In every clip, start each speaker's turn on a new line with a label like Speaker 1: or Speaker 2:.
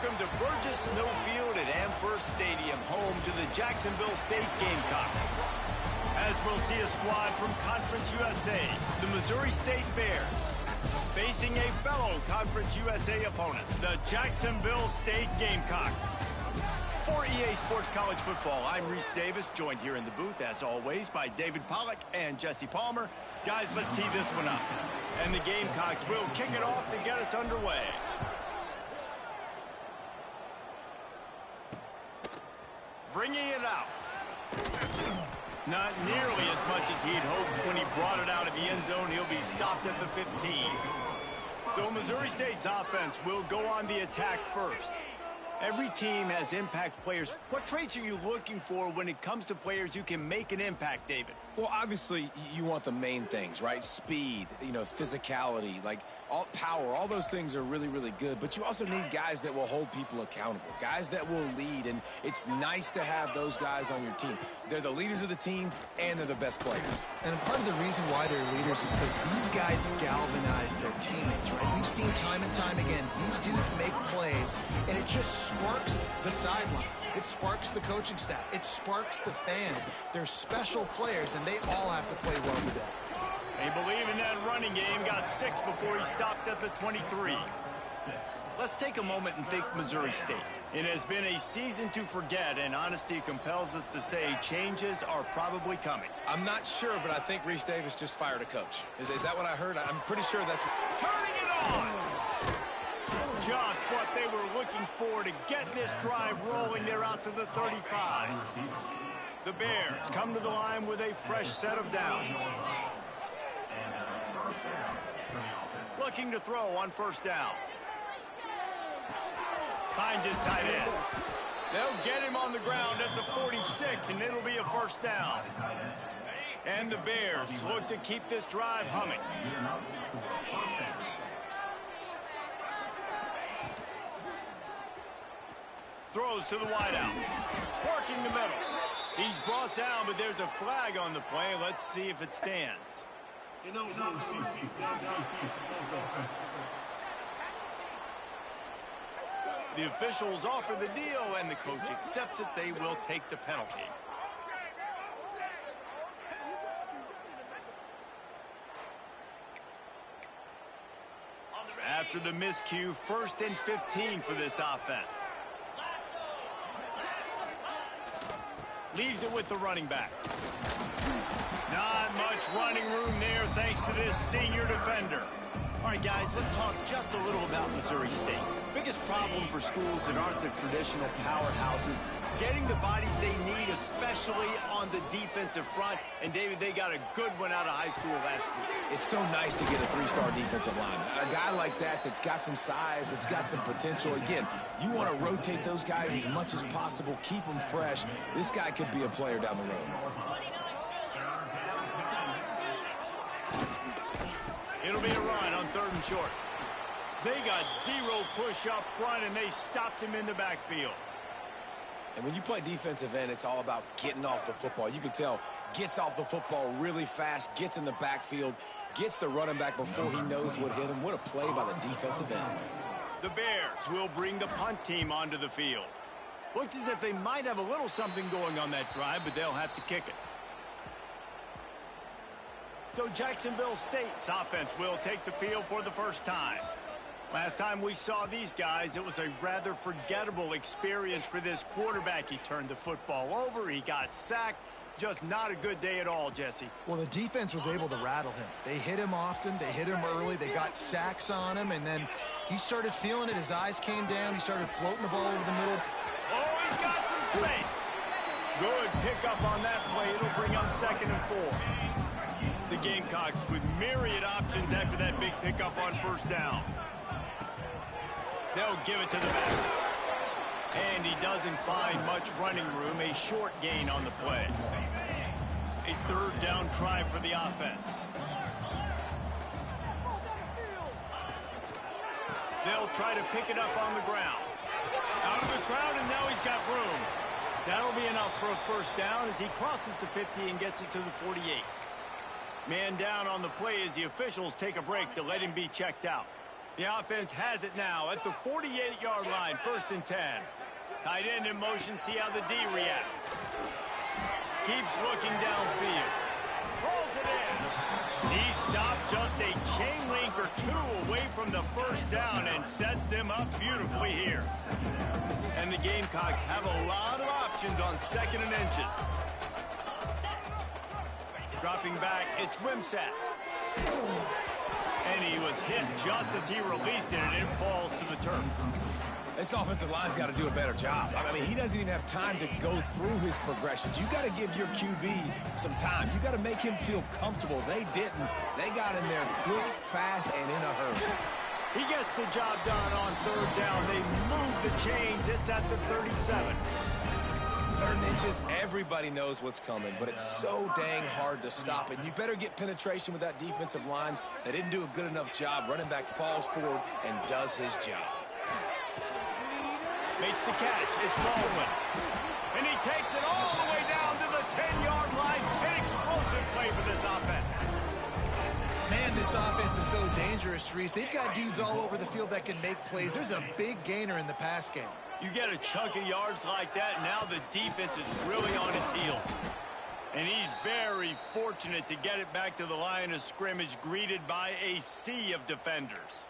Speaker 1: welcome to Burgess Snowfield at Amherst Stadium, home to the Jacksonville State Gamecocks. As we'll see a squad from Conference USA, the Missouri State Bears, facing a fellow Conference USA opponent, the Jacksonville State Gamecocks. For EA Sports College Football, I'm Reese Davis, joined here in the booth, as always, by David Pollack and Jesse Palmer. Guys, let's tee this one up. And the Gamecocks will kick it off to get us underway. Bringing it out. Not nearly as much as he'd hoped when he brought it out of the end zone. He'll be stopped at the 15. So Missouri State's offense will go on the attack first. Every team has impact players. What traits are you looking for when it comes to players who can make an impact, David?
Speaker 2: Well, obviously, you want the main things, right? Speed, physicality, all power, all those things are really, really good. But you also need guys that will hold people accountable, guys that will lead. And it's nice to have those guys on your team. They're the leaders of the team, and they're the best players.
Speaker 3: And part of the reason why they're leaders is because these guys galvanize their teammates, right? We've seen time and time again, these dudes make plays, and it just sparks the sideline. It sparks the coaching staff. It sparks the fans. They're special players, and they all have to play well today.
Speaker 1: They believe in that running game. Got 6 before he stopped at the 23. Let's take a moment and think Missouri State. It has been a season to forget, and honesty compels us to say changes are probably coming.
Speaker 2: I'm not sure, but I think Reese Davis just fired a coach. Is that what I heard? I'm pretty sure that's...
Speaker 1: Turning it on! Just what they were looking for to get this drive rolling. They're out to the 35. The Bears come to the line with a fresh set of downs. Looking to throw on first down. Finds his tight end. They'll get him on the ground at the 46, and it'll be a first down. And the Bears look to keep this drive humming. Throws to the wideout. Working the middle. He's brought down, but there's a flag on the play. Let's see if it stands. The officials offer the deal, and the coach accepts it. They will take the penalty. After the miscue, 1st and 15 for this offense. Leaves it with the running back. Not much running room there thanks to this senior defender. All right, guys, let's talk just a little about Missouri State. Biggest problem for schools that aren't the traditional powerhouses, getting the bodies they need, especially on the defensive front. And, David, they got a good one out of high school last week.
Speaker 2: It's so nice to get a 3-star defensive lineman. A guy like that's got some size, that's got some potential. Again, you want to rotate those guys as much as possible, keep them fresh. This guy could be a player down the road.
Speaker 1: It'll be a run on 3rd and short. They got 0 push up front, and they stopped him in the backfield.
Speaker 2: And when you play defensive end, it's all about getting off the football. You can tell, gets off the football really fast, gets in the backfield, gets the running back before he knows what hit him. What a play by the defensive end.
Speaker 1: The Bears will bring the punt team onto the field. Looks as if they might have a little something going on that drive, but they'll have to kick it. So Jacksonville State's offense will take the field for the first time. Last time we saw these guys, it was a rather forgettable experience for this quarterback. He turned the football over, he got sacked. Just not a good day at all, Jesse.
Speaker 3: Well, the defense was able to rattle him. They hit him often, they hit him early, they got sacks on him, and then he started feeling it. His eyes came down, he started floating the ball over the middle.
Speaker 1: Oh, he's got some space. Good pickup on that play. It'll bring up 2nd and 4. The Gamecocks with myriad options after that big pickup on first down. They'll give it to the back. And he doesn't find much running room. A short gain on the play. A 3rd down try for the offense. They'll try to pick it up on the ground. Out of the crowd, and now he's got room. That'll be enough for a first down as he crosses the 50 and gets it to the 48. Man down on the play as the officials take a break to let him be checked out. The offense has it now at the 48-yard line, 1st and 10. Tight end in motion, see how the D reacts. Keeps looking downfield. Pulls it in. He stopped just a chain link or two away from the first down and sets them up beautifully here. And the Gamecocks have a lot of options on 2nd and inches. Dropping back, it's Wimsatt. And he was hit just as he released it, and it falls to the turf.
Speaker 2: This offensive line's got to do a better job. I mean, he doesn't even have time to go through his progressions. You got to give your QB some time. You got to make him feel comfortable. They didn't. They got in there quick, fast, and in a hurry.
Speaker 1: He gets the job done on 3rd down. They move the chains. It's at the 37.
Speaker 2: 3rd and inches, everybody knows what's coming, but it's so dang hard to stop it. You better get penetration with that defensive line. They didn't do a good enough job. Running back falls forward and does his job.
Speaker 1: Makes the catch. It's Baldwin. And he takes it all the way down to the 10-yard line. An explosive play for this offense.
Speaker 3: Man, this offense is so dangerous, Reese. They've got dudes all over the field that can make plays. There's a big gainer in the pass game.
Speaker 1: You get a chunk of yards like that, now the defense is really on its heels. And he's very fortunate to get it back to the line of scrimmage, greeted by a sea of defenders.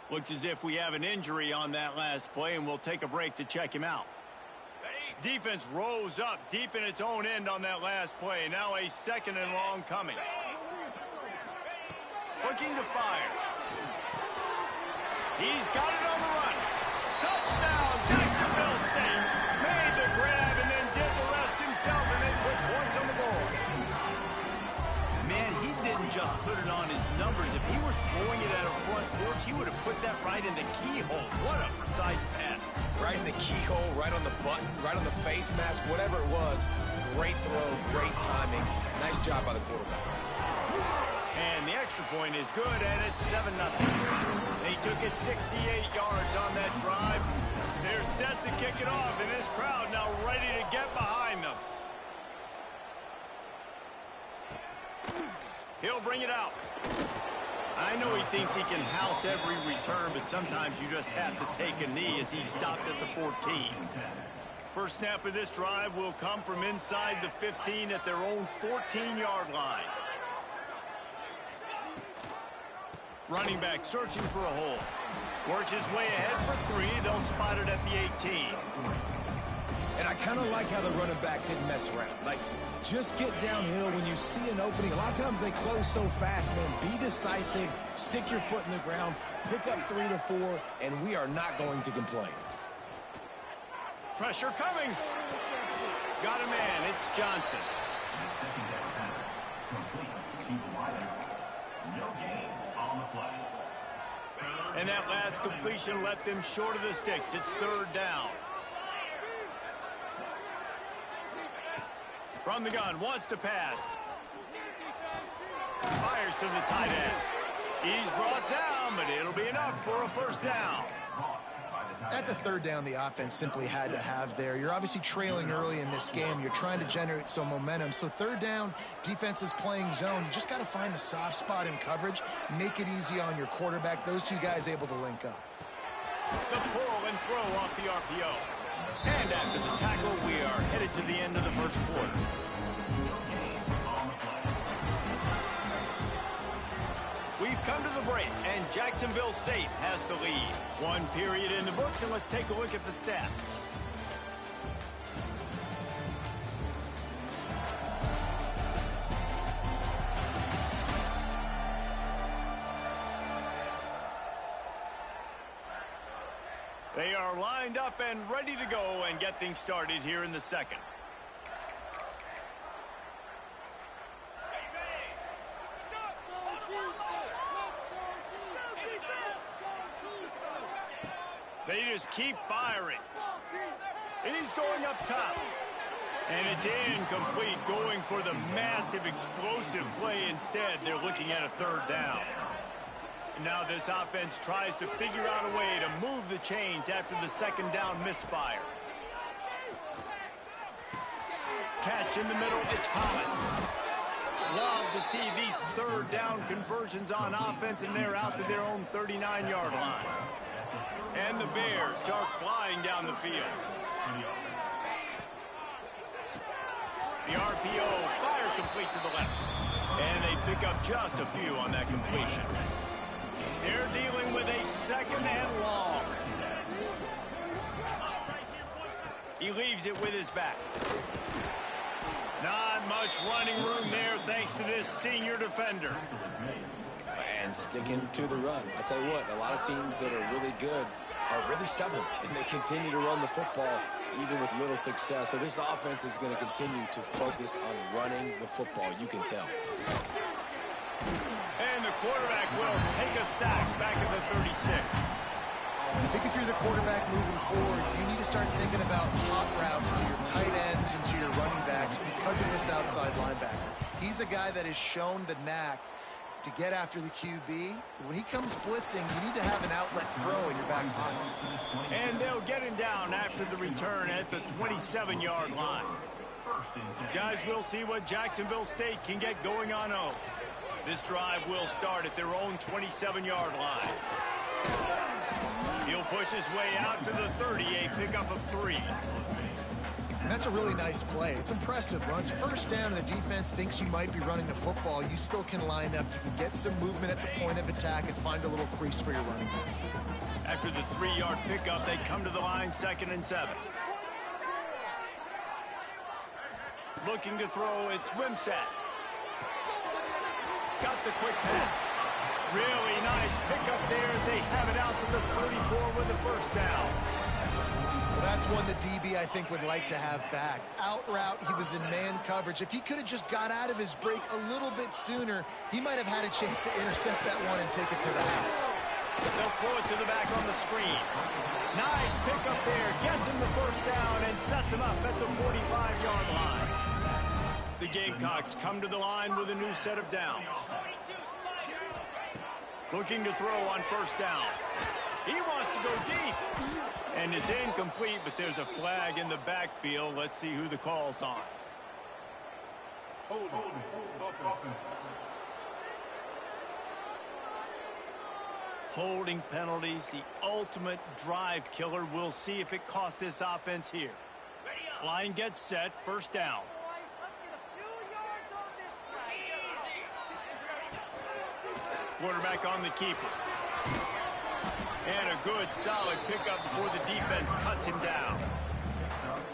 Speaker 1: Looks as if we have an injury on that last play, and we'll take a break to check him out. Defense rose up deep in its own end on that last play. Now a 2nd and long coming. Looking to fire. He's got it on the run. Touchdown, Jacksonville State. Made the grab and then did the rest himself, and then put points on the board. Man, he didn't just put it on his numbers. If he were throwing it at a front porch, he would have put that right in the keyhole. What a precise pass.
Speaker 2: Right in the keyhole, right on the button, right on the face mask, whatever it was. Great throw, great timing. Nice job by the quarterback.
Speaker 1: And the extra point is good, and it's 7-0. They took it 68 yards on that drive. They're set to kick it off, and this crowd now ready to get behind them. He'll bring it out. I know he thinks he can house every return, but sometimes you just have to take a knee as he stopped at the 14. First snap of this drive will come from inside the 15 at their own 14-yard line. Running back searching for a hole. Works his way ahead for 3. They'll spot it at the 18.
Speaker 2: And I kind of like how the running back didn't mess around. Like, just get downhill when you see an opening. A lot of times they close so fast, man. Be decisive. Stick your foot in the ground. Pick up 3 to 4, and we are not going to complain.
Speaker 1: Pressure coming. Got a man. It's Johnson. And that last completion left them short of the sticks. It's 3rd down. From the gun, wants to pass. Fires to the tight end. He's brought down, but it'll be enough for a 1st down.
Speaker 3: That's a 3rd down the offense simply had to have there. You're obviously trailing early in this game. You're trying to generate some momentum. So 3rd down, defense is playing zone. You just got to find the soft spot in coverage. Make it easy on your quarterback. Those two guys able to link up.
Speaker 1: The pull and throw off the RPO. And after the tackle, we are headed to the end of the 1st quarter. We've come to the break, and Jacksonville State has the lead. 1 period in the books, and let's take a look at the stats. They are lined up and ready to go and get things started here in the 2nd. They just keep firing. He's going up top. And it's incomplete, going for the massive explosive play instead. They're looking at a 3rd down. Now this offense tries to figure out a way to move the chains after the 2nd down misfire. Catch in the middle, it's Collins. love to see these third down conversions on offense, and they're out to their own 39-yard line. And the Bears are flying down the field. The RPO fire complete to the left. And they pick up just a few on that completion. They're dealing with a second and long. He leaves it with his back. Not much running room there thanks to this senior defender.
Speaker 2: And sticking to the run. I tell you what, a lot of teams that are really good are really stubborn, and they continue to run the football even with little success. So this offense is going to continue to focus on running the football, you can tell.
Speaker 1: And the quarterback will take a sack back at the 36.
Speaker 3: I think if you're the quarterback moving forward, you need to start thinking about hot routes to your tight ends and to your running backs because of this outside linebacker. He's a guy that has shown the knack to get after the QB. When he comes blitzing, you need to have an outlet throw in your back pocket.
Speaker 1: And they'll get him down after the return at the 27-yard line. Guys, we'll see what Jacksonville State can get going on O. This drive will start at their own 27-yard line. He'll push his way out to the 30, a pickup of 3.
Speaker 3: And that's a really nice play. It's impressive. Runs first down, and the defense thinks you might be running the football. You still can line up. You can get some movement at the point of attack and find a little crease for your running back.
Speaker 1: After the 3-yard pickup, they come to the line, 2nd and 7. Looking to throw, it's Wimsatt. Got the quick pass. Really nice pickup there as they have it out to the 34 with the first down.
Speaker 3: Well, that's one the DB, I think, would like to have back. Out route, he was in man coverage. If he could have just got out of his break a little bit sooner, he might have had a chance to intercept that one and take it to the house.
Speaker 1: They'll throw it to the back on the screen. Nice pickup there. Gets him the first down and sets him up at the 45-yard line. The Gamecocks come to the line with a new set of downs. Looking to throw on first down. He wants to go deep. And it's incomplete, but there's a flag in the backfield. Let's see who the call's on. Holding penalties, the ultimate drive killer. We'll see if it costs this offense here. Line gets set, first down. Quarterback on the keeper. And a good, solid pickup before the defense cuts him down.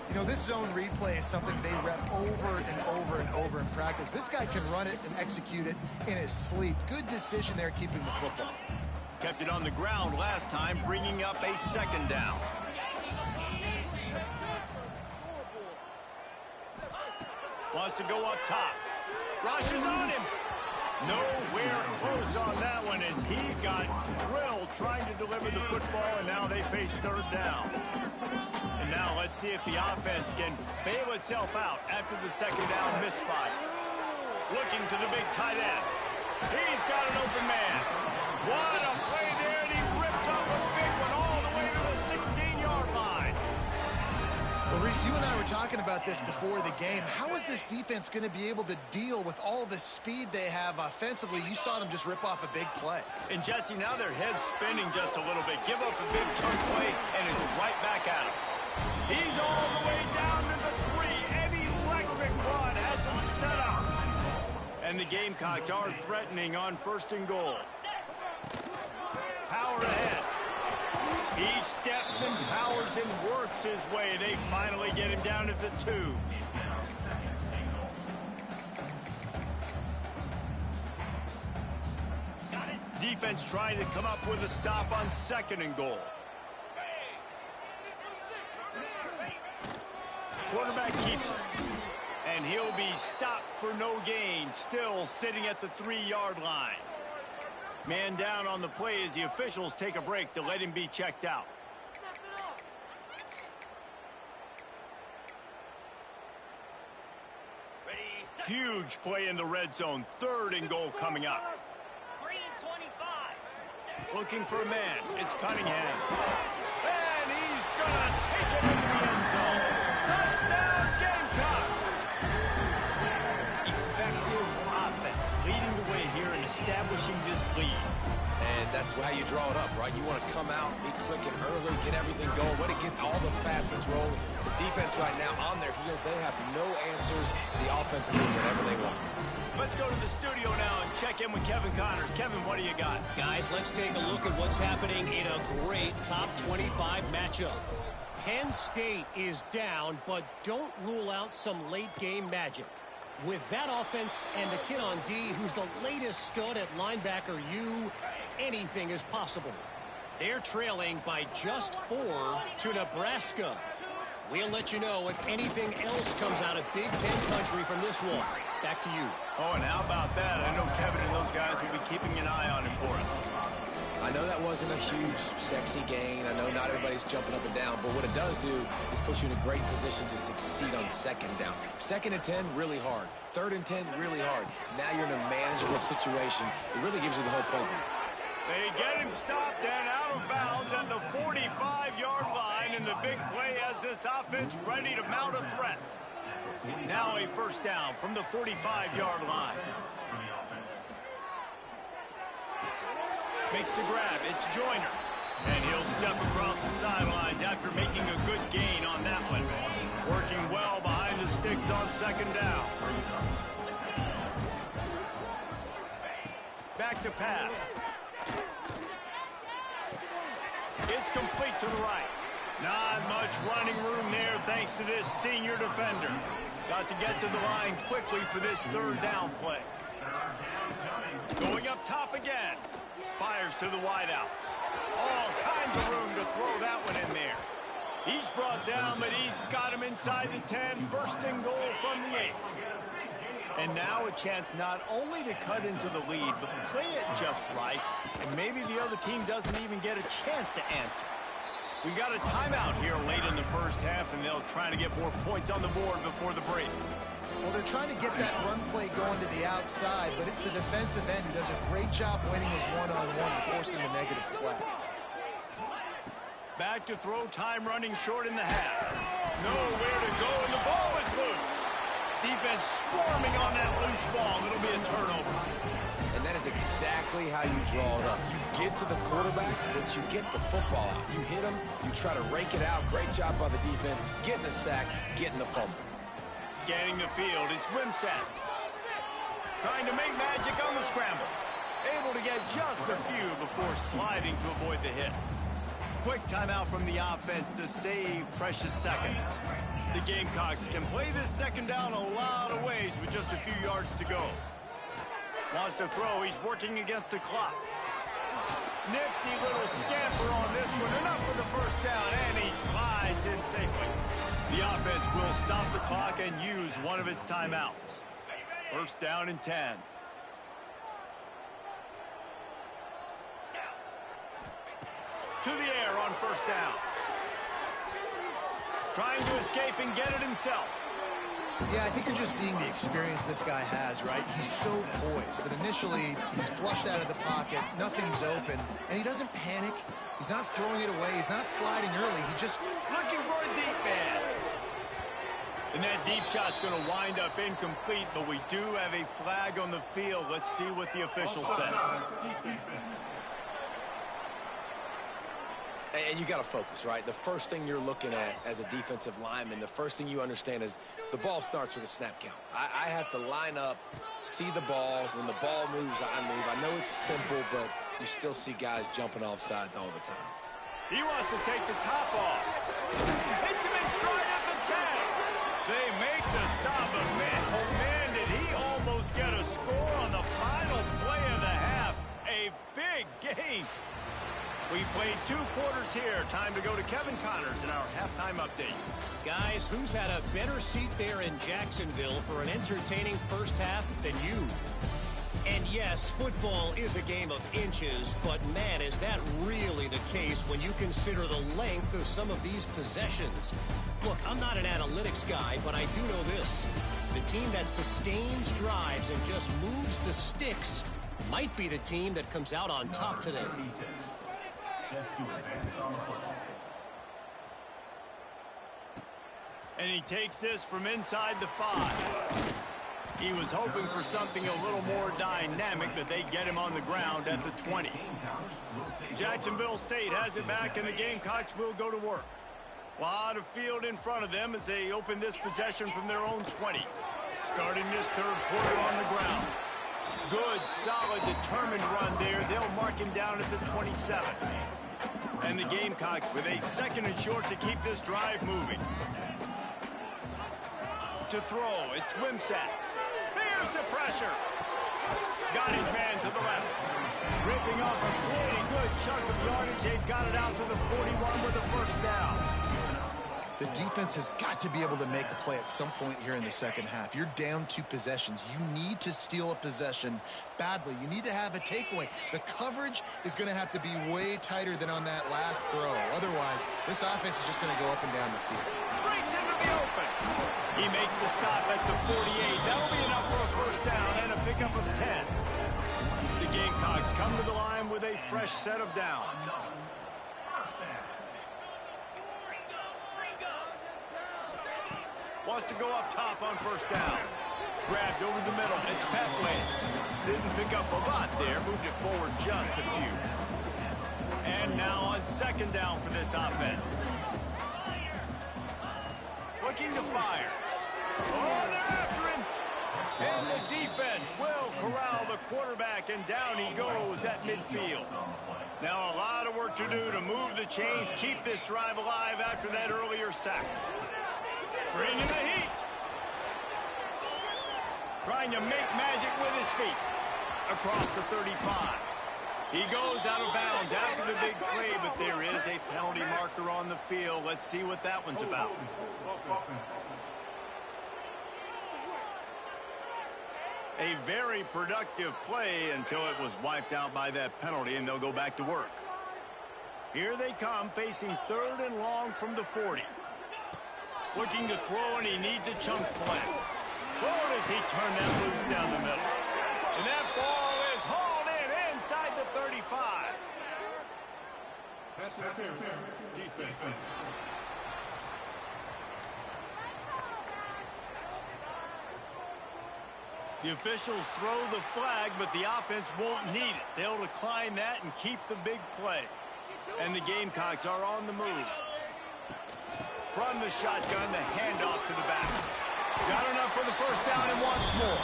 Speaker 3: You know, this zone replay is something they rep over and over and over in practice. This guy can run it and execute it in his sleep. Good decision there keeping the football.
Speaker 1: Kept it on the ground last time, bringing up a second down. Wants to go up top. Rushes on him. Nowhere close on that one as he got drilled trying to deliver the football, and now they face third down. And now let's see if the offense can bail itself out after the second down misfire. Looking to the big tight end. He's got an open man. What a play there, and he rips off a big one all the way to the 16-yard line.
Speaker 3: Well, Reese, you and I were talking about this before the game. How is this defense going to be able to deal with all the speed they have offensively? You saw them just rip off a big play.
Speaker 1: And Jesse, now their head's spinning just a little bit. Give up a big chunk play, and it's right back at him. He's all the way down to the 3. An electric run has him set up. And the Gamecocks are threatening on 1st and goal. Power ahead. He steps and powers and works his way. They finally get him down at the 2. Defense trying to come up with a stop on 2nd and goal. Quarterback keeps it. And he'll be stopped for no gain. Still sitting at the 3-yard line. Man down on the play as the officials take a break to let him be checked out. Huge play in the red zone. 3rd and goal coming up. Looking for a man. It's Cunningham. And he's going to take it into the end zone. Touchdown, Gamecocks! Effective establishing this lead.
Speaker 2: And that's how you draw it up, right? You want to come out, be clicking early, get everything going, way to get all the facets rolling. The defense right now on their heels, they have no answers. The offense is doing whatever they want.
Speaker 1: Let's go to the studio now and check in with Kevin Connors. Kevin, what do you got?
Speaker 4: Guys, let's take a look at what's happening in a great top 25 matchup. Penn State is down, but don't rule out some late-game magic. With that offense and the kid on D, who's the latest stud at linebacker U, anything is possible. They're trailing by just 4 to Nebraska. We'll let you know if anything else comes out of Big Ten country from this one. Back to you.
Speaker 1: Oh, and how about that? I know Kevin and those guys will be keeping an eye on him for us.
Speaker 2: I know that wasn't a huge, sexy gain. I know not everybody's jumping up and down, but what it does do is put you in a great position to succeed on second down. 2nd and 10, really hard. 3rd and 10, really hard. Now you're in a manageable situation. It really gives you the whole playbook.
Speaker 1: They get him stopped and out of bounds at the 45-yard line, and the big play has this offense ready to mount a threat. Now a first down from the 45-yard line. Makes the grab. It's Joyner. And he'll step across the sidelines after making a good gain on that one. Working well behind the sticks on second down. Back to pass. It's complete to the right. Not much running room there thanks to this senior defender. Got to get to the line quickly for this 3rd down play. Going up top again. Fires to the wideout. All kinds of room to throw that one in there. He's brought down, but he's got him inside the 10. 1st and goal from the 8. And now a chance not only to cut into the lead, but play it just right. And maybe the other team doesn't even get a chance to answer. We got a timeout here late in the first half, and they'll try to get more points on the board before the break.
Speaker 3: Well, they're trying to get that run play going to the outside, but it's the defensive end who does a great job winning his one-on-one and forcing the negative play.
Speaker 1: Back to throw, time running short in the half. Nowhere to go, and the ball is loose. Defense swarming on that loose ball. It'll be a turnover.
Speaker 2: And that is exactly how you draw it up. You get to the quarterback, but you get the football out. You hit him, you try to rake it out. Great job by the defense. Getting the sack, getting the fumble.
Speaker 1: Scanning the field, it's Wimsatt. Trying to make magic on the scramble. Able to get just a few before sliding to avoid the hits. Quick timeout from the offense to save precious seconds. The Gamecocks can play this second down a lot of ways with just a few yards to go. Wants to throw, he's working against the clock. Nifty little scamper on this one, enough for the first down, and he slides in safely. The offense will stop the clock and use one of its timeouts. 1st down and 10. To the air on 1st down. Trying to escape and get it himself.
Speaker 3: Yeah, I think you're just seeing the experience this guy has, right? He's so poised that initially he's flushed out of the pocket, nothing's open, and he doesn't panic. He's not throwing it away. He's not sliding early. He just
Speaker 1: looking for a deep man. And that deep shot's going to wind up incomplete, but we do have a flag on the field. Let's see what the official says.
Speaker 2: And you got to focus, right? The first thing you're looking at as a defensive lineman, the first thing you understand is the ball starts with a snap count. I have to line up, see the ball. When the ball moves, I move. I know it's simple, but you still see guys jumping off sides all the time.
Speaker 1: He wants to take the top off. Hits him in stride at the 10. They make the stop, but man, oh man, did he almost get a score on the final play of the half. A big game. We played 2 quarters here. Time to go to Kevin Connors in our halftime update.
Speaker 4: Guys, who's had a better seat there in Jacksonville for an entertaining first half than you? And yes, football is a game of inches, but man, is that really the case when you consider the length of some of these possessions. Look, I'm not an analytics guy, but I do know this. The team that sustains drives and just moves the sticks might be the team that comes out on top today.
Speaker 1: And he takes this from inside the 5. He was hoping for something a little more dynamic, but they get him on the ground at the 20. Jacksonville State has it back, and the Gamecocks will go to work. A lot of field in front of them as they open this possession from their own 20. Starting this third quarter on the ground. Good, solid, determined run there. They'll mark him down at the 27. And the Gamecocks with a second and short to keep this drive moving. To throw, it's Wimsatt. There's the pressure. Got his man to the left. Ripping off a pretty good chunk of yardage. They've got it out to the 41 with a first down.
Speaker 3: The defense has got to be able to make a play at some point here in the second half. You're down 2 possessions. You need to steal a possession badly. You need to have a takeaway. The coverage is going to have to be way tighter than on that last throw. Otherwise, this offense is just going to go up and down the field.
Speaker 1: Breaks into the open. He makes the stop at the 48. That'll be enough for a first down and a pickup of 10. The Gamecocks come to the line with a fresh set of downs. Wants to go up top on first down. Grabbed over the middle. It's Petway. Didn't pick up a lot there. Moved it forward just a few. And now on second down for this offense. Looking to fire. Oh, they're after him. And the defense will corral the quarterback, and down he goes at midfield. Now a lot of work to do to move the chains, keep this drive alive after that earlier sack. Bringing the heat. Trying to make magic with his feet. Across the 35. He goes out of bounds after the big play, but there is a penalty marker on the field. Let's see what that one's about. A very productive play until it was wiped out by that penalty, and they'll go back to work. Here they come, facing third and long from the 40. Looking to throw, and he needs a chunk play. Oh, does he turn that loose down the middle. And that ball is hauled in inside the 35. The officials throw the flag, but the offense won't need it. They'll decline that and keep the big play. And the Gamecocks are on the move. From the shotgun, the handoff to the back. Got enough for the first down and wants more.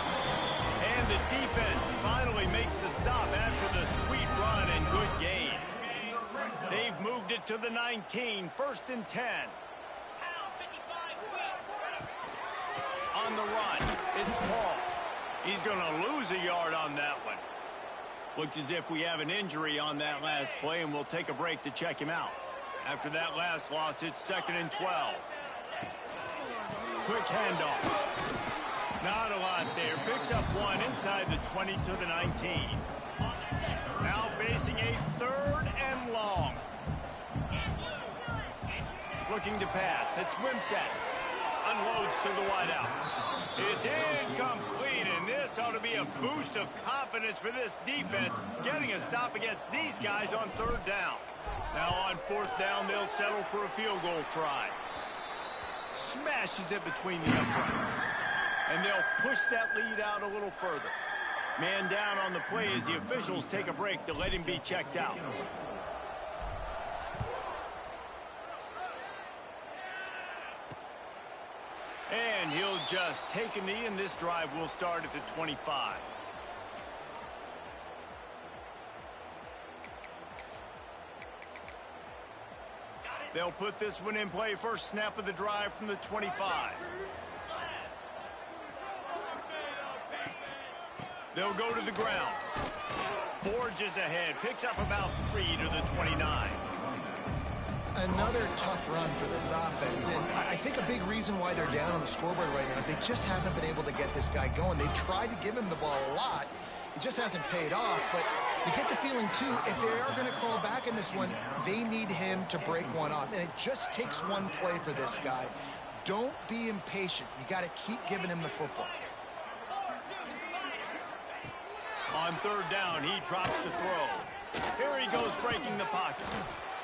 Speaker 1: And the defense finally makes the stop after the sweet run and good gain. They've moved it to the 19, first and 10. On the run, it's Paul. He's going to lose a yard on that one. Looks as if we have an injury on that last play, and we'll take a break to check him out. After that last loss, it's second and 12. Quick handoff. Not a lot there. Picks up one inside the 20 to the 19. Now facing a third and long. Looking to pass. It's Wimsatt. Unloads to the wideout. It's incomplete, and this ought to be a boost of confidence for this defense, getting a stop against these guys on third down. Now on fourth down, they'll settle for a field goal try. Smashes it between the uprights. And they'll push that lead out a little further. Man down on the play as the officials take a break to let him be checked out. And he'll just take a knee, and this drive will start at the 25. They'll put this one in play. First snap of the drive from the 25. They'll go to the ground. Forges ahead. Picks up about 3 to the 29.
Speaker 3: Another tough run for this offense, and I think a big reason why they're down on the scoreboard right now is they just haven't been able to get this guy going. They've tried to give him the ball a lot. It just hasn't paid off, but you get the feeling, too, if they are going to crawl back in this one, they need him to break one off, and it just takes one play for this guy. Don't be impatient. You got to keep giving him the football.
Speaker 1: On third down, he drops to throw. Here he goes breaking the pocket.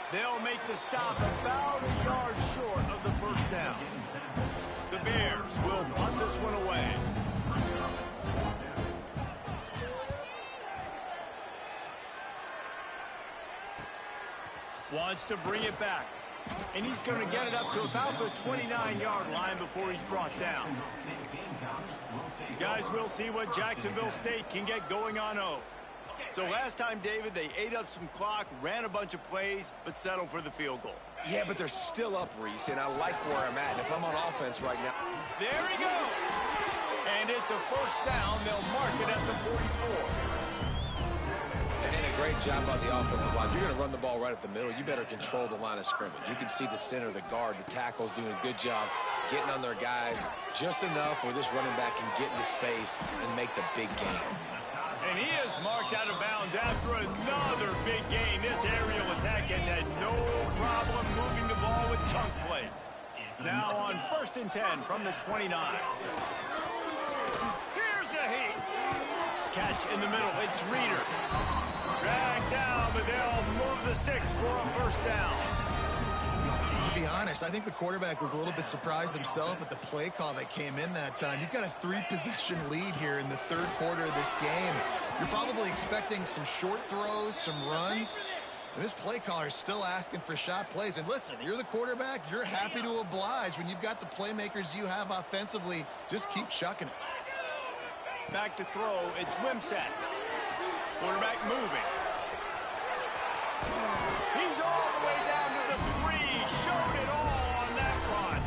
Speaker 1: They'll make the stop about a yard short of the first down. The Bears will punt this one away. Wants to bring it back. And he's going to get it up to about the 29-yard line before he's brought down. Guys, we'll see what Jacksonville State can get going on O. So last time, David, they ate up some clock, ran a bunch of plays, but settled for the field goal.
Speaker 2: Yeah, but they're still up, Reese, and I like where I'm at. And if I'm on offense right now...
Speaker 1: There he goes! And it's a first down. They'll mark it at the 44.
Speaker 2: And a great job by the offensive line. You're going to run the ball right at the middle. You better control the line of scrimmage. You can see the center, the guard, the tackles doing a good job getting on their guys just enough where this running back can get into space and make the big game.
Speaker 1: And he is marked out of bounds after another big game. This aerial attack has had no problem moving the ball with chunk plays. Now on 1st and 10 from the 29. Here's a heat. Catch in the middle. It's Reeder. Dragged down, but they'll move the sticks for a first down.
Speaker 3: To be honest, I think the quarterback was a little bit surprised himself at the play call that came in that time. You've got a 3-possession lead here in the third quarter of this game. You're probably expecting some short throws, some runs. And this play caller is still asking for shot plays. And listen, you're the quarterback. You're happy to oblige. When you've got the playmakers you have offensively, just keep chucking it.
Speaker 1: Back to throw. It's Wimsatt. Quarterback moving. He's all the way down to the 3. Showed it all on that run.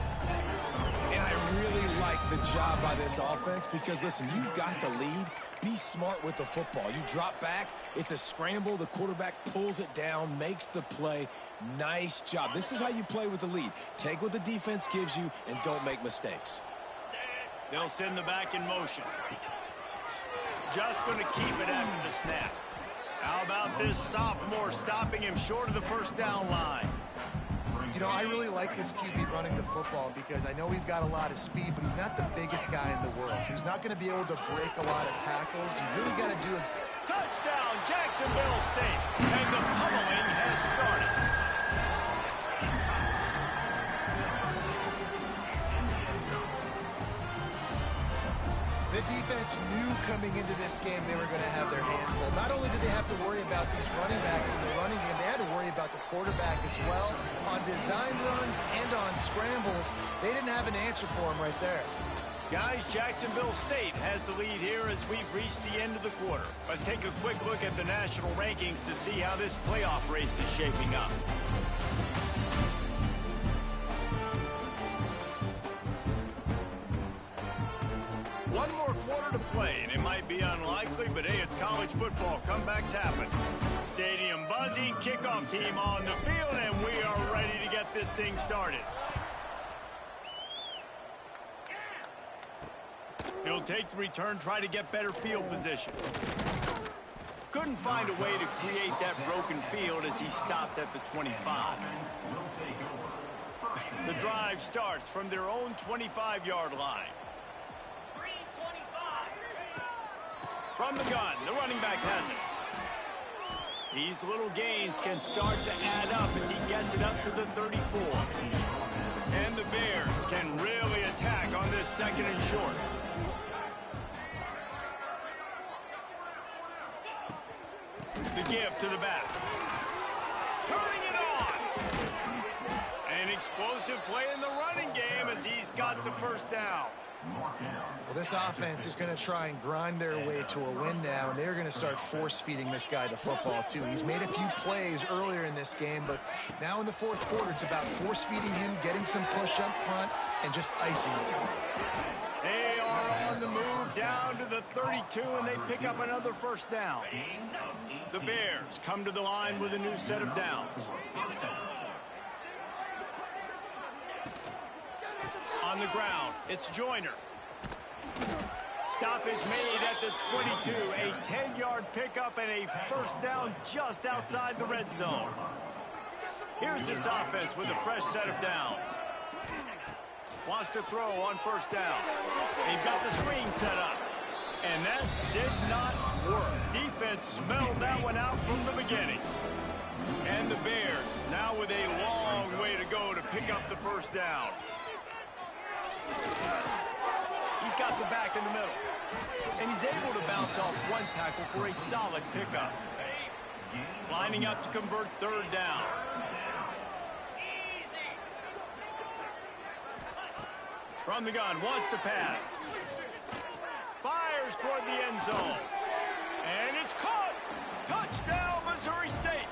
Speaker 2: And I really like the job by this offense because, listen, you've got the lead. Be smart with the football. You drop back. It's a scramble. The quarterback pulls it down, makes the play. Nice job. This is how you play with the lead. Take what the defense gives you and don't make mistakes.
Speaker 1: They'll send the back in motion. Just going to keep it after the snap. How about this sophomore stopping him short of the first down line?
Speaker 3: You know, I really like this QB running the football because I know he's got a lot of speed, but he's not the biggest guy in the world. So he's not going to be able to break a lot of tackles. You really got to do it.
Speaker 1: Touchdown, Jacksonville State. And the pummeling has started.
Speaker 3: The defense knew coming into this game they were going to have their hands full. Not only did they have to worry about these running backs in the running game, they had to worry about the quarterback as well. On design runs and on scrambles, they didn't have an answer for him right there.
Speaker 1: Guys, Jacksonville State has the lead here as we've reached the end of the quarter. Let's take a quick look at the national rankings to see how this playoff race is shaping up. One more quarter to play, and it might be unlikely, but hey, it's college football. Comebacks happen. Stadium buzzing, kickoff team on the field, and we are ready to get this thing started. He'll take the return, try to get better field position. Couldn't find a way to create that broken field as he stopped at the 25. The drive starts from their own 25-yard line. From the gun, the running back has it. These little gains can start to add up as he gets it up to the 34. And the Bears can really attack on this 2nd and short. The give to the back. Turning it on. An explosive play in the running game as he's got the first down.
Speaker 3: Well, this offense is going to try and grind their way to a win now, and they're going to start force-feeding this guy the football, too. He's made a few plays earlier in this game, but now in the fourth quarter, it's about force-feeding him, getting some push up front, and just icing this thing.
Speaker 1: They are on the move down to the 32, and they pick up another first down. The Bears come to the line with a new set of downs. On the ground, it's Joyner. Stop is made at the 22. A 10-yard pickup and a first down just outside the red zone. Here's this offense with a fresh set of downs. Wants to throw on first down. They've got the screen set up. And that did not work. Defense smelled that one out from the beginning. And the Bears now with a long way to go to pick up the first down. He's got the back in the middle. And he's able to bounce off one tackle for a solid pickup. Lining up to convert third down. From the gun, wants to pass. Fires toward the end zone. And it's caught. Touchdown, Missouri State.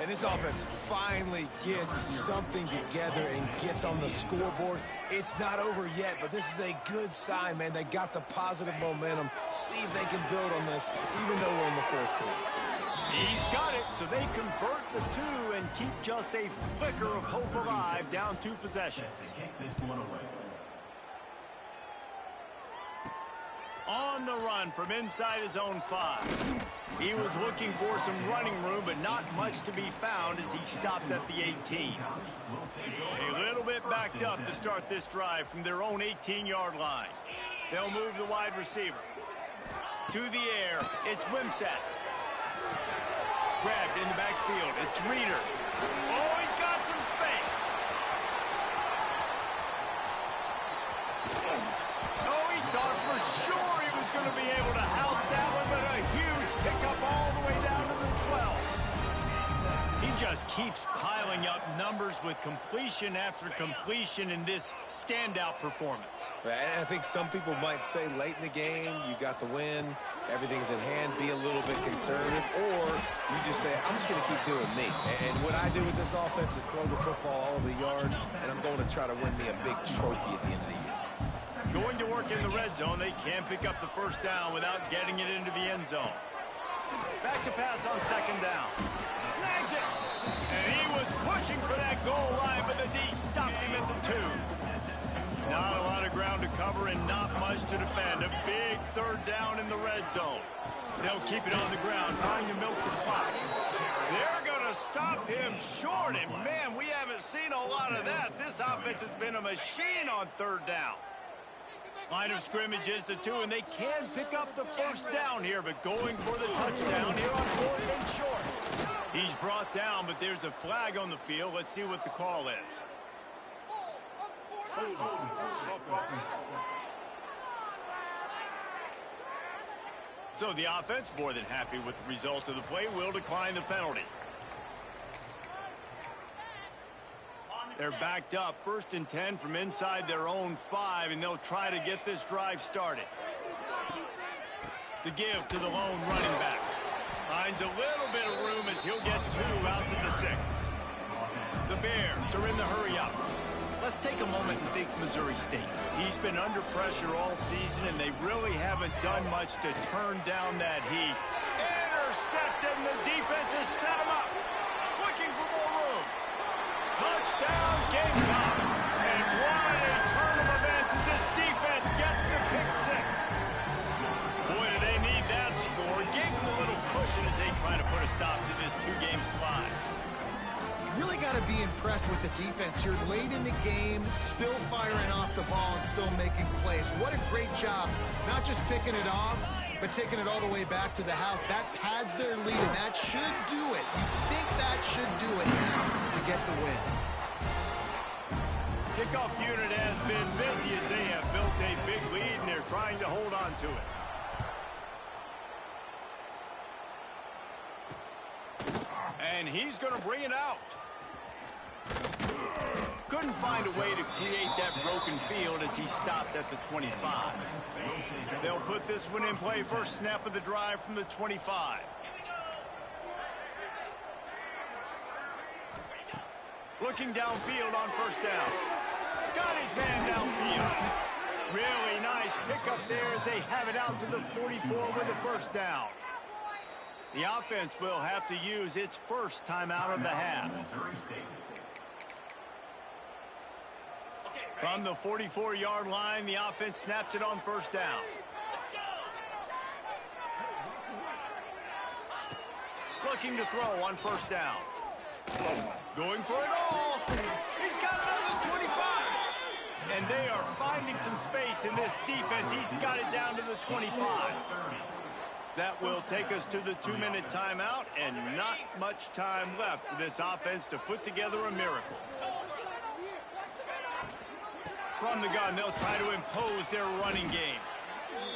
Speaker 2: And this offense finally gets something together and gets on the scoreboard. It's not over yet, but this is a good sign, man. They got the positive momentum. See if they can build on this, even though we're in the fourth quarter.
Speaker 1: He's got it, so they convert the two and keep just a flicker of hope alive, down 2 possessions. On the run from inside his own 5. He was looking for some running room, but not much to be found as he stopped at the 18. A little bit backed up to start this drive from their own 18-yard line. They'll move the wide receiver. To the air, it's Wimsatt. Grabbed in the backfield, it's Reeder. Oh, he's got some space. Oh, he thought for sure he was going to be able to house that one, but a huge pickup all the way down to the 12. He just keeps piling up numbers with completion after completion in this standout performance.
Speaker 2: And I think some people might say late in the game, you got the win, everything's in hand, be a little bit conservative, or you just say, I'm just going to keep doing me. And what I do with this offense is throw the football all over the yard, and I'm going to try to win me a big trophy at the end of the year.
Speaker 1: Going to work in the red zone, they can't pick up the first down without getting it into the end zone. Back to pass on second down. Snags it. And he was pushing for that goal line, but the D stopped him at the 2. Not a lot of ground to cover and not much to defend. A big third down in the red zone. They'll keep it on the ground, trying to milk the clock. They're going to stop him short, and man, we haven't seen a lot of that. This offense has been a machine on third down. Line of scrimmage is the 2, and they can pick up the first down here, but going for the touchdown here on 4th and short. He's brought down, but there's a flag on the field. Let's see what the call is. So the offense, more than happy with the result of the play, will decline the penalty. They're backed up, 1st and 10 from inside their own 5, and they'll try to get this drive started. The give to the lone running back. Finds a little bit of room as he'll get 2 out to the 6. The Bears are in the hurry-up. Let's take a moment and think Missouri State. He's been under pressure all season, and they really haven't done much to turn down that heat. Intercepted, and the defense has set him up. Looking for more room. Touchdown, Gamecocks. And what a turn of events as this defense gets the pick 6. Boy, do they need that score. Gave them a little cushion as they try to put a stop to this 2-game slide.
Speaker 3: Really got to be impressed with the defense here. Late in the game, still firing off the ball and still making plays. What a great job. Not just picking it off, but taking it all the way back to the house. That pads their lead, and that should do it. You think that should do it now to get the win.
Speaker 1: Kickoff unit has been busy as they have built a big lead, and they're trying to hold on to it. And he's going to bring it out. Couldn't find a way to create that broken field as he stopped at the 25. They'll put this one in play, first snap of the drive from the 25. Looking downfield on first down. Got his man downfield. Really nice pickup there as they have it out to the 44 with the first down. The offense will have to use its first timeout of the half. From the 44-yard line, the offense snaps it on first down. Looking to throw on first down. Going for it all. He's got another 25. And they are finding some space in this defense. He's got it down to the 25. That will take us to the 2-minute timeout, and not much time left for this offense to put together a miracle. From the gun, they'll try to impose their running game.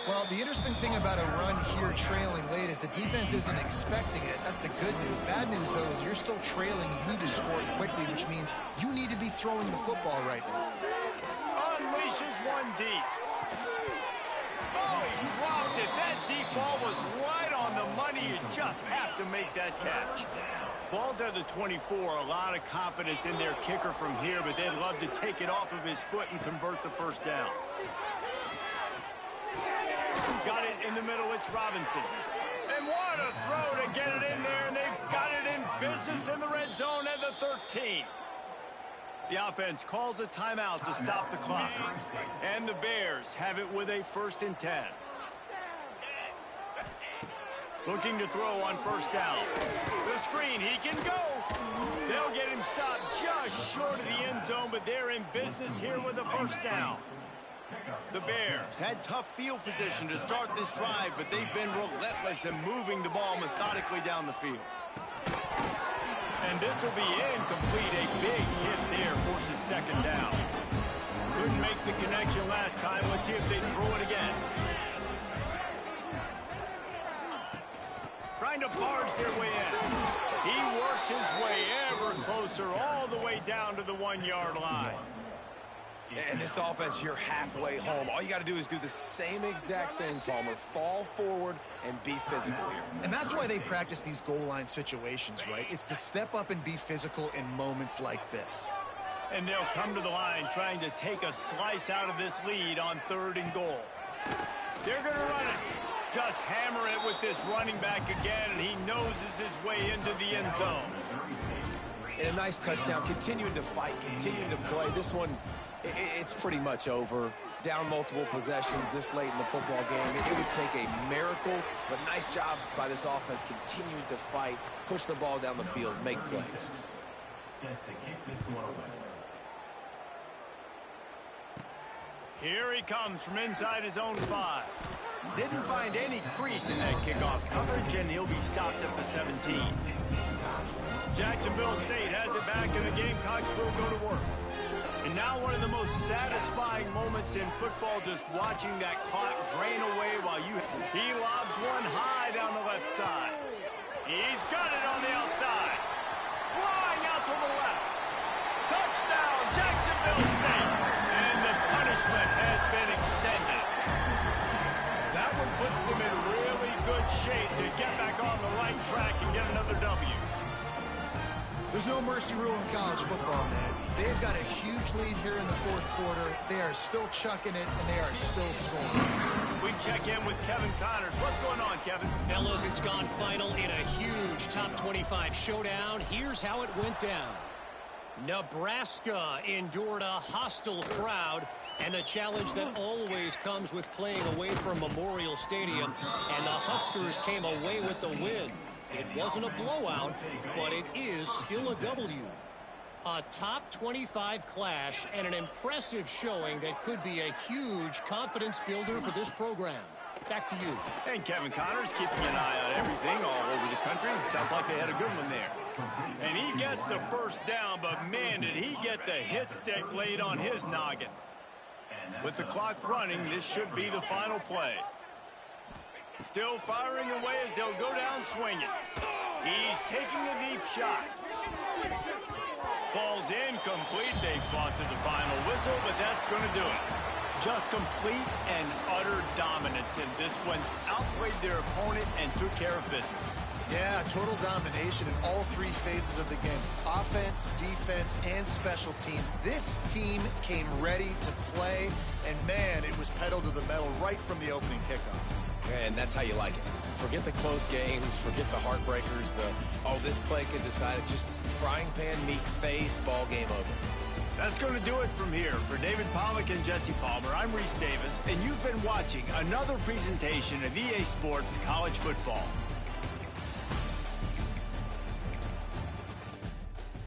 Speaker 3: Well, the interesting thing about a run here trailing late is the defense isn't expecting it. That's the good news. Bad news, though, is you're still trailing. You need to score quickly, which means you need to be throwing the football right now.
Speaker 1: dishes one deep. Oh, he dropped it. That deep ball was right on the money. You just have to make that catch. Ball's at the 24. A lot of confidence in their kicker from here, but they'd love to take it off of his foot and convert the first down. Got it in the middle. It's Robinson. And what a throw to get it in there, and they've got it in business in the red zone at the 13. The offense calls a timeout to stop the clock. And the Bears have it with a 1st and 10. Looking to throw on first down. The screen, he can go. They'll get him stopped just short of the end zone, but they're in business here with a first down. The Bears had tough field position to start this drive, but they've been relentless in moving the ball methodically down the field. And this will be incomplete. A big hit there forces second down. Couldn't make the connection last time. Let's see if they throw it again. Trying to barge their way in. He works his way ever closer all the way down to the 1-yard line.
Speaker 2: And this offense, you're halfway home. All you got to do is do the same exact thing, Palmer. Fall forward and be physical here.
Speaker 3: And that's why they practice these goal line situations, right? It's to step up and be physical in moments like this.
Speaker 1: And they'll come to the line trying to take a slice out of this lead on 3rd and goal. They're going to run it. Just hammer it with this running back again, and he noses his way into the end zone.
Speaker 2: And a nice touchdown, continuing to fight, continuing to play. This one, it's pretty much over. Down multiple possessions this late in the football game. It would take a miracle, but nice job by this offense continuing to fight, push the ball down the field, make plays.
Speaker 1: Here he comes from inside his own 5. Didn't find any crease in that kickoff coverage, and he'll be stopped at the 17. Jacksonville State has it back, and the Gamecocks will go to work. And now one of the most satisfying moments in football, just watching that clock drain away while he lobs one high down the left side. He's got it on the outside. Flying out to the left. Touchdown, Jacksonville State. And the punishment has been extended. That one puts them in really good shape to get back on the right track and get another W.
Speaker 3: There's no mercy rule in college football, man. They've got a huge lead here in the 4th quarter. They are still chucking it, and they are still scoring.
Speaker 1: We check in with Kevin Connors. What's going on, Kevin?
Speaker 4: Fellas, it's gone final in a huge top 25 showdown. Here's how it went down. Nebraska endured a hostile crowd and the challenge that always comes with playing away from Memorial Stadium, and the Huskers came away with the win. It wasn't a blowout, but it is still a W. A top 25 clash and an impressive showing that could be a huge confidence builder for this program. Back to you.
Speaker 1: And Kevin Connors keeping an eye on everything all over the country. Sounds like they had a good one there. And he gets the first down, but man, did he get the hit stick laid on his noggin. With the clock running, this should be the final play. Still firing away as they'll go down swinging. He's taking the deep shot. Falls incomplete. They fought to the final whistle, but that's going to do it. Just complete and utter dominance, and this one outplayed their opponent and took care of business.
Speaker 3: Yeah, total domination in all 3 phases of the game. Offense, defense, and special teams. This team came ready to play, and man, it was pedal to the metal right from the opening kickoff.
Speaker 2: And that's how you like it. Forget the close games, forget the heartbreakers, this play could decide it. Just frying pan meat face, ball game over.
Speaker 1: That's going to do it from here. For David Pollack and Jesse Palmer, I'm Reese Davis, and you've been watching another presentation of EA Sports College Football.